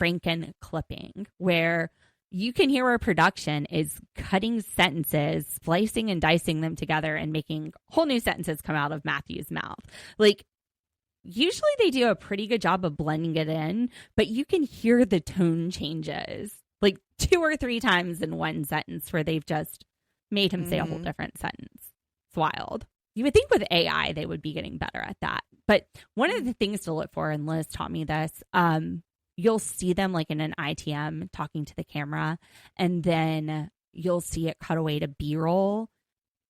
Franken clipping, where you can hear where production is cutting sentences, splicing and dicing them together and making whole new sentences come out of Matthew's mouth. Like, usually they do a pretty good job of blending it in, but you can hear the tone changes like 2 or 3 times in one sentence where they've just made him say a whole different sentence. It's wild. You would think with AI, they would be getting better at that. But one of the things to look for, and Liz taught me this, you'll see them like in an ITM talking to the camera, and then you'll see it cut away to B-roll.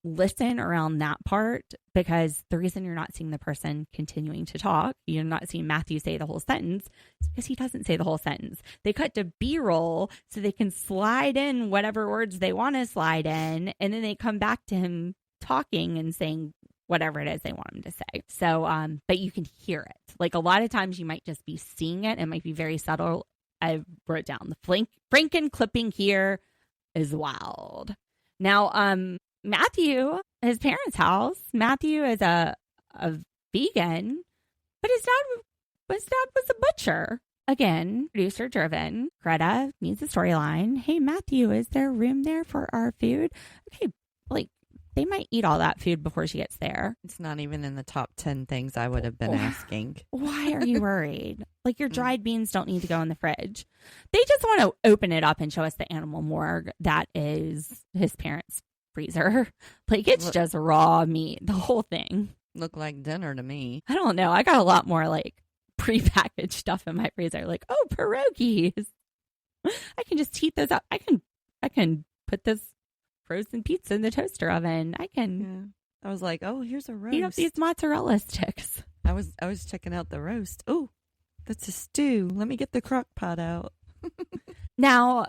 Listen around that part, because the reason you're not seeing the person continuing to talk, you're not seeing Matthew say the whole sentence, is because he doesn't say the whole sentence. They cut to B-roll so they can slide in whatever words they want to slide in, and then they come back to him talking and saying whatever it is they want him to say. So, but you can hear it. Like a lot of times you might just be seeing it. It might be very subtle. I wrote down the Franken clipping here is wild. Now, Matthew, his parents' house, Matthew is a vegan, but his dad was a butcher. Again, producer driven. Greta needs a storyline. Hey, Matthew, is there room there for our food? Okay, like they might eat all that food before she gets there. It's not even in the top 10 things I would have been asking. Why are you worried? Like your dried beans don't need to go in the fridge. They just want to open it up and show us the animal morgue that is his parents' freezer. Like it's just raw meat, the whole thing. Look like dinner to me. I don't know. I got a lot more like prepackaged stuff in my freezer. Like, oh, pierogies. I can just heat those up. I can put this frozen pizza in the toaster oven. I can I was like, oh, here's a roast. heat up these mozzarella sticks. I was checking out the roast. Oh, that's a stew. Let me get the crock pot out. Now,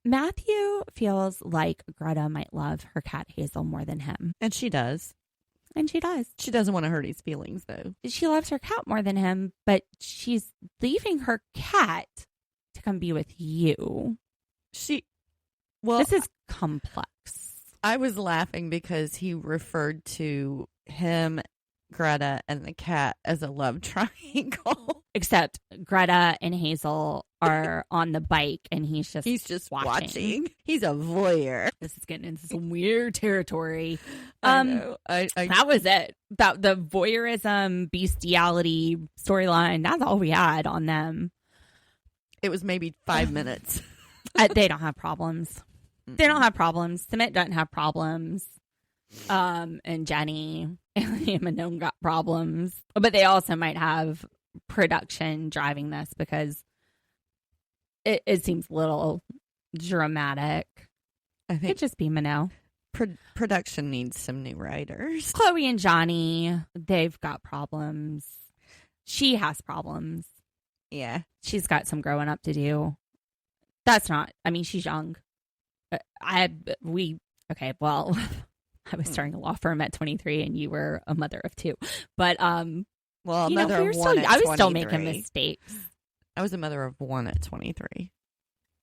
Matthew feels like Greta might love her cat Hazel more than him. And she does. And she does. She doesn't want to hurt his feelings, though. She loves her cat more than him, but she's leaving her cat to come be with you. This is complex. I was laughing because he referred to him, Greta, and the cat as a love triangle. Except Greta and Hazel are on the bike and he's just watching. He's a voyeur. This is getting into some weird territory. I know. That was it. That the voyeurism, bestiality storyline, that's all we had on them. It was maybe 5 minutes. They don't have problems. They don't have problems. Sumit doesn't have problems. And Jenny and Manon got problems. But they also might have production driving this because it seems a little dramatic. I think It'd just be Manon. Production needs some new writers. Chloe and Johnny, they've got problems. She has problems. Yeah. She's got some growing up to do. She's young. I was starting a law firm at 23 and you were a mother of 2. But, well, a you mother know, of 1 at 23. I was still making mistakes. I was a mother of 1 at 23.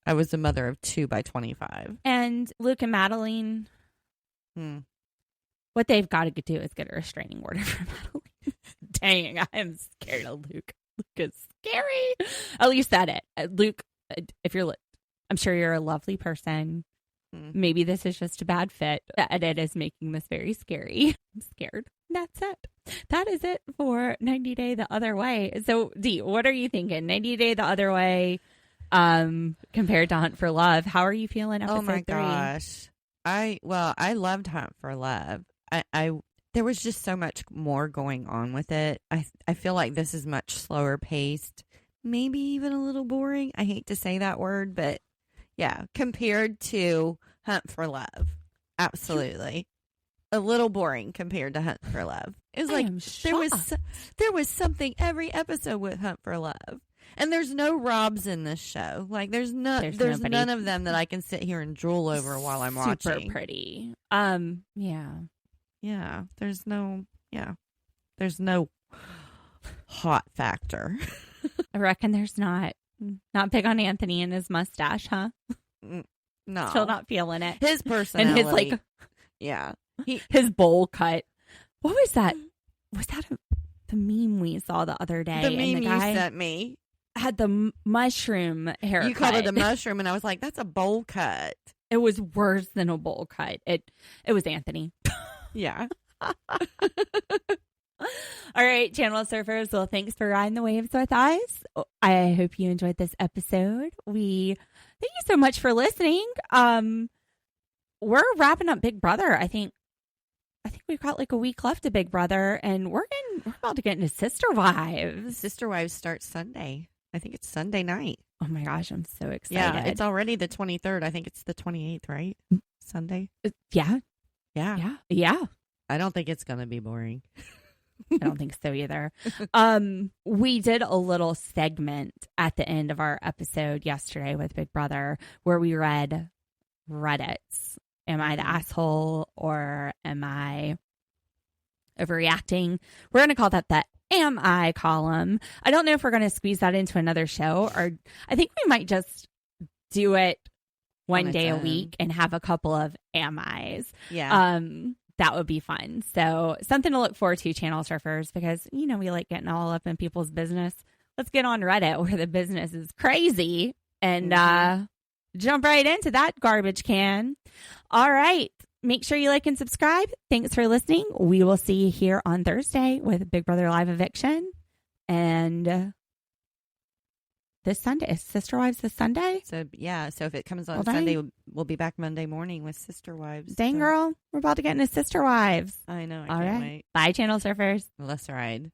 I was a mother of 2 by 25. And Luke and Madeline, what they've got to do is get a restraining order for Madeline. Dang, I am scared of Luke. Luke is scary. At least that it. Luke, I'm sure you're a lovely person. Maybe this is just a bad fit. The edit is making this very scary. I'm scared. That's it. That is it for 90 Day the Other Way. So, Dee, what are you thinking? 90 Day the Other Way compared to Hunt for Love. How are you feeling episode 3? Oh my gosh. I loved Hunt for Love. There was just so much more going on with it. I feel like this is much slower paced maybe even a little boring. I hate to say that word, but yeah, compared to Hunt for Love. Absolutely. A little boring compared to Hunt for Love. It was like there was something every episode with Hunt for Love. And there's no Robs in this show. Like there's none of them that I can sit here and drool over while I'm watching. Super pretty. Yeah. There's no hot factor. I reckon there's not big on Anthony and his mustache, huh? No. Still not feeling it. His personality. And his yeah. His bowl cut. What was that? Was that the meme we saw the other day? The meme and the guy you sent me had the mushroom haircut. You called it a mushroom, and I was like, "That's a bowl cut." It was worse than a bowl cut. It was Anthony. Yeah. All right, Channel Surfers. Well, thanks for riding the waves with us. I hope you enjoyed this episode. We thank you so much for listening. We're wrapping up Big Brother. I think we've got like a week left of Big Brother, and we're about to get into Sister Wives. Sister Wives starts Sunday. I think it's Sunday night. Oh my gosh, I'm so excited. Yeah, it's already the 23rd. I think it's the 28th, right? Sunday. Yeah. Yeah. I don't think it's going to be boring. I don't think so either. We did a little segment at the end of our episode yesterday with Big Brother where we read Reddits. Am I the asshole or am I overreacting? We're going to call that the Am I column. I don't know if we're going to squeeze that into another show, or I think we might just do it one day a week and have a couple of Am I's. Yeah. That would be fun. So something to look forward to, Channel Surfers, because, we like getting all up in people's business. Let's get on Reddit where the business is crazy and jump right into that garbage can. All right. Make sure you like and subscribe. Thanks for listening. We will see you here on Thursday with Big Brother Live Eviction. And this Sunday, is Sister Wives this Sunday? So if it comes on Sunday, we'll be back Monday morning with Sister Wives. Dang, girl. We're about to get into Sister Wives. I know. I All can't right. wait. Bye, Channel Surfers. Let's ride.